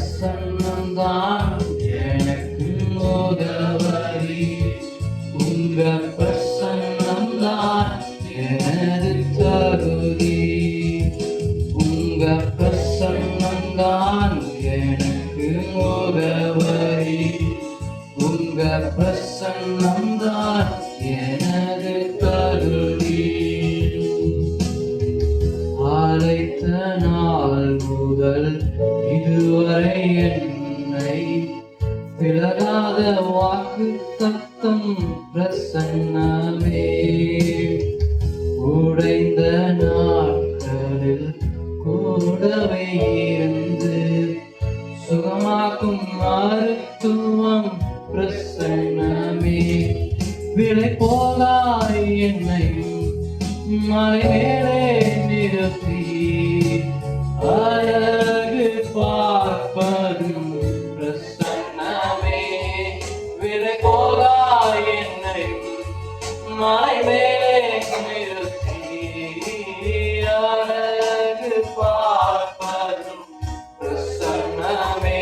பிரசன்னம்தான் எனக்கு உதவி. உங்க பிரசன்னம்தான் எனது தகுதி. உங்க பிரசன்னம்தான் எனக்கு உதவி. உங்க பிரசன்னம்தான் எனது தகுதி. அழைத்த நாள் முதல் இதுவரை என்னை விலகாத வாக்கு தத்தம் பிரசன்னமே. உடைந்த நாட்களில் கூடவே இருந்து சுகமாக்கும் மருத்துவம் பிரசன்னமே. விலை போலாய் என்னையும் மலை மேலே நிறுத்தி அழகு பார்ப்பதும் பிரசன்னமே. விலை போலாய் என்னையும் மலை மேலே நிறுத்தி அழகு பார்ப்பதும் பிரசன்னமே.